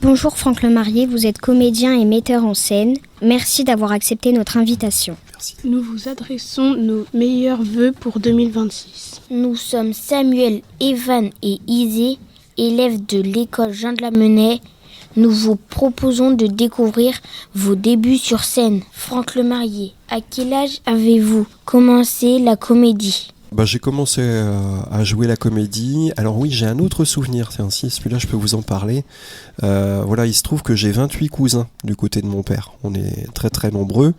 Bonjour Franck Lemarié, vous êtes comédien et metteur en scène. Merci d'avoir accepté notre invitation. Merci. Nous vous adressons nos meilleurs vœux pour 2026. Nous sommes Samuel, Evan et Isée, élèves de l'école Jean de la Menaye. Nous vous proposons de découvrir vos débuts sur scène. Franck Lemarié, à quel âge avez-vous commencé la comédie ? J'ai commencé à jouer la comédie. Alors oui, j'ai un autre souvenir, tiens, si celui-là je peux vous en parler. Il se trouve que j'ai 28 cousins du côté de mon père. On est très très nombreux.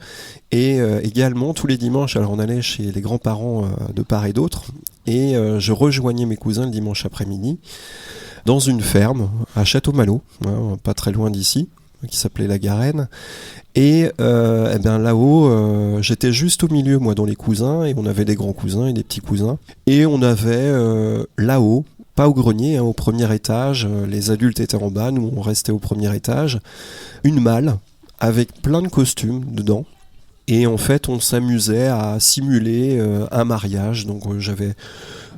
Et également tous les dimanches, alors on allait chez les grands-parents de part et d'autre. Et je rejoignais mes cousins le dimanche après-midi dans une ferme à Château-Malo, pas très loin d'ici, qui s'appelait La Garenne. Et là-haut, j'étais juste au milieu, moi, dans les cousins, et on avait des grands cousins et des petits cousins. Et on avait là-haut, pas au grenier, au premier étage, les adultes étaient en bas, nous on restait au premier étage, une malle avec plein de costumes dedans. Et en fait, on s'amusait à simuler un mariage. Donc j'avais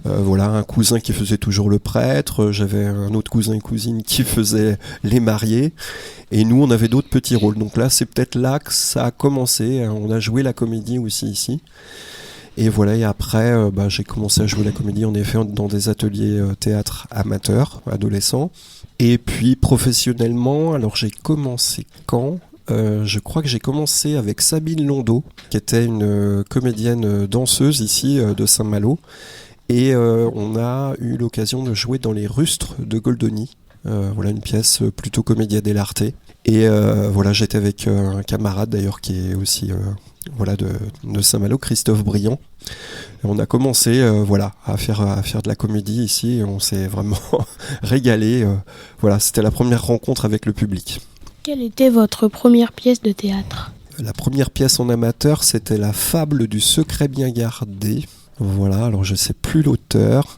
un cousin qui faisait toujours le prêtre, j'avais un autre cousin et cousine qui faisait les mariés, et nous on avait d'autres petits rôles. Donc là, c'est peut-être là que ça a commencé. On a joué la comédie aussi ici. Et voilà, et après, j'ai commencé à jouer la comédie en effet dans des ateliers théâtre amateurs, adolescents. Et puis professionnellement, alors j'ai commencé quand ? Je crois que j'ai commencé avec Sabine Londeau, qui était une comédienne danseuse ici de Saint-Malo. Et on a eu l'occasion de jouer dans les Rustres de Goldoni. Une pièce plutôt comédia dell'arte. Et j'étais avec un camarade d'ailleurs qui est aussi de Saint-Malo, Christophe Briand. Et on a commencé à faire de la comédie ici et on s'est vraiment régalé. C'était la première rencontre avec le public. Quelle était votre première pièce de théâtre ? La première pièce en amateur, c'était La Fable du secret bien gardé. Voilà, alors je ne sais plus l'auteur.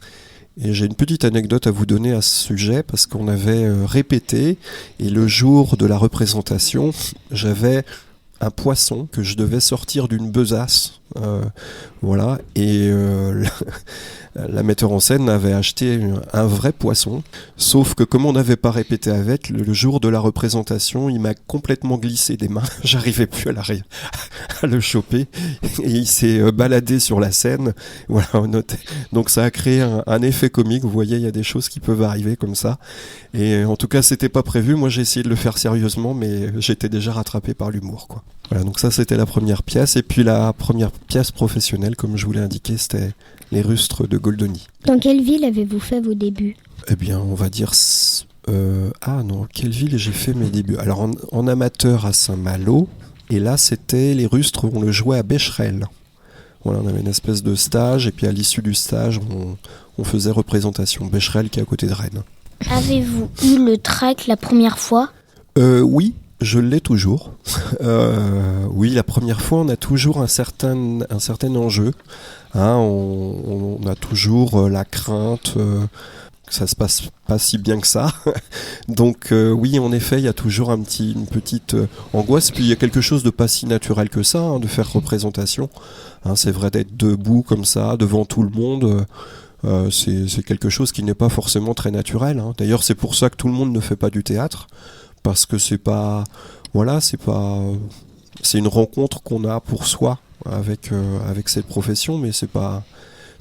Et j'ai une petite anecdote à vous donner à ce sujet, parce qu'on avait répété, et le jour de la représentation, j'avais un poisson que je devais sortir d'une besace. Et la metteur en scène avait acheté un vrai poisson, sauf que comme on n'avait pas répété avec, le jour de la représentation, il m'a complètement glissé des mains, j'arrivais plus à le choper, et il s'est baladé sur la scène. Voilà, donc ça a créé un effet comique. Vous voyez, il y a des choses qui peuvent arriver comme ça, et en tout cas c'était pas prévu. Moi j'ai essayé de le faire sérieusement, mais j'étais déjà rattrapé par l'humour, quoi. Voilà, donc ça c'était la première pièce, et puis la première pièce professionnelle, comme je vous l'ai indiqué, c'était les Rustres de Goldoni. Dans quelle ville avez-vous fait vos débuts ? Eh bien, on va dire... quelle ville j'ai fait mes débuts ? Alors, en amateur à Saint-Malo, et là, c'était les Rustres, on le jouait à Becherel. Voilà, on avait une espèce de stage, et puis à l'issue du stage, on faisait représentation. Becherel, qui est à côté de Rennes. Avez-vous eu le trac la première fois ? Oui, je l'ai toujours. Oui, la première fois, on a toujours un certain enjeu. On a toujours la crainte que ça se passe pas si bien que ça. Donc oui, en effet, il y a toujours une petite angoisse. Puis il y a quelque chose de pas si naturel que ça, de faire représentation. C'est vrai d'être debout comme ça, devant tout le monde. C'est quelque chose qui n'est pas forcément très naturel. D'ailleurs, c'est pour ça que tout le monde ne fait pas du théâtre. Parce que c'est une rencontre qu'on a pour soi avec cette profession, mais c'est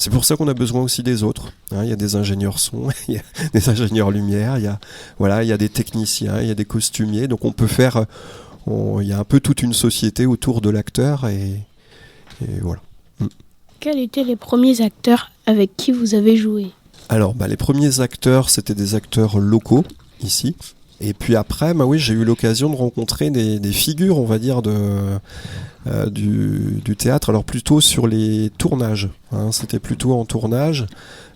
pour ça qu'on a besoin aussi des autres. Il y a des ingénieurs son, il y a des ingénieurs lumière, il y a des techniciens, il y a des costumiers, donc on peut faire, il y a un peu toute une société autour de l'acteur et voilà. Quels étaient les premiers acteurs avec qui vous avez joué ? Alors, les premiers acteurs, c'était des acteurs locaux ici. Et puis après, j'ai eu l'occasion de rencontrer des figures, on va dire, du théâtre. Alors plutôt sur les tournages. C'était plutôt en tournage.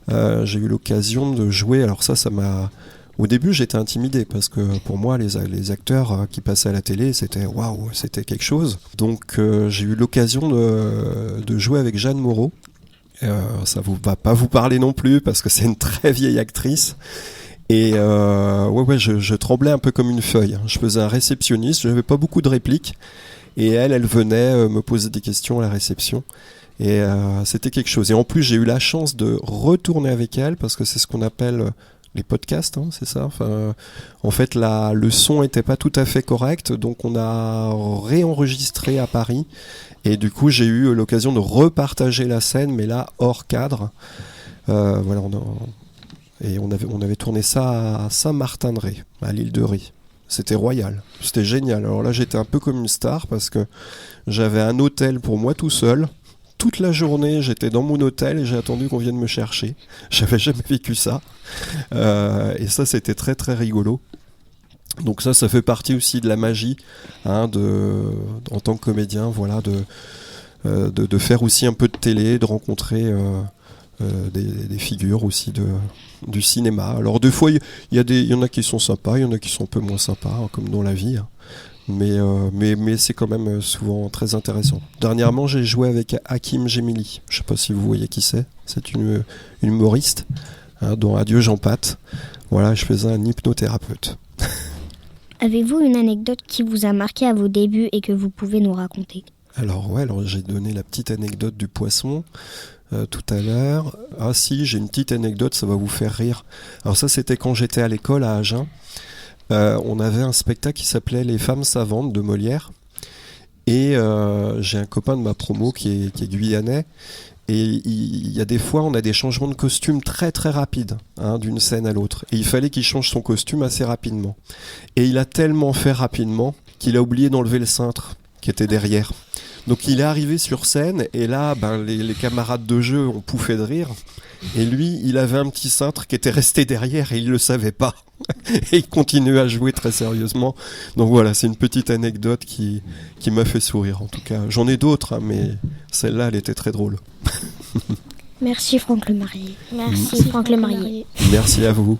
J'ai eu l'occasion de jouer. Alors ça m'a... Au début, j'étais intimidé parce que pour moi, les acteurs qui passaient à la télé, c'était waouh, c'était quelque chose. Donc j'ai eu l'occasion de jouer avec Jeanne Moreau. Ça va pas vous parler non plus parce que c'est une très vieille actrice. Et je tremblais un peu comme une feuille. Je faisais un réceptionniste, je n'avais pas beaucoup de répliques. Et elle venait me poser des questions à la réception. Et c'était quelque chose. Et en plus, j'ai eu la chance de retourner avec elle, parce que c'est ce qu'on appelle les podcasts, hein, c'est ça. Enfin, en fait, le son était pas tout à fait correct, donc on a réenregistré à Paris. Et du coup, j'ai eu l'occasion de repartager la scène, mais là, hors cadre. Voilà, on avait tourné ça à Saint-Martin-de-Ré, à l'île de Ré. C'était royal, c'était génial. Alors là, j'étais un peu comme une star parce que j'avais un hôtel pour moi tout seul. Toute la journée, j'étais dans mon hôtel et j'ai attendu qu'on vienne me chercher. J'avais jamais vécu ça. Et ça, c'était très très rigolo. Donc ça fait partie aussi de la magie, hein, en tant que comédien, voilà, de faire aussi un peu de télé, de rencontrer des figures aussi du cinéma. Alors deux fois, il y en a qui sont sympas, il y en a qui sont un peu moins sympas, hein, comme dans la vie. Hein. Mais c'est quand même souvent très intéressant. Dernièrement, j'ai joué avec Hakim Gemili. Je ne sais pas si vous voyez qui c'est. C'est une humoriste, hein, dans Adieu Jean Pat. Voilà, je faisais un hypnothérapeute. Avez-vous une anecdote qui vous a marqué à vos débuts et que vous pouvez nous raconter ? Alors j'ai donné la petite anecdote du poisson tout à l'heure. Ah si, j'ai une petite anecdote, ça va vous faire rire. Alors ça, c'était quand j'étais à l'école à Agen. On avait un spectacle qui s'appelait Les femmes savantes de Molière. Et j'ai un copain de ma promo qui est guyanais. Et il y a des fois, on a des changements de costume très très rapides, hein, d'une scène à l'autre. Et il fallait qu'il change son costume assez rapidement. Et il a tellement fait rapidement qu'il a oublié d'enlever le cintre qui était derrière. Donc il est arrivé sur scène et là, les camarades de jeu ont pouffé de rire. Et lui, il avait un petit cintre qui était resté derrière et il le savait pas. Et il continuait à jouer très sérieusement. Donc voilà, c'est une petite anecdote qui m'a fait sourire en tout cas. J'en ai d'autres, hein, mais celle-là, elle était très drôle. Merci Franck Lemarié. Merci Franck Lemarié. Merci à vous.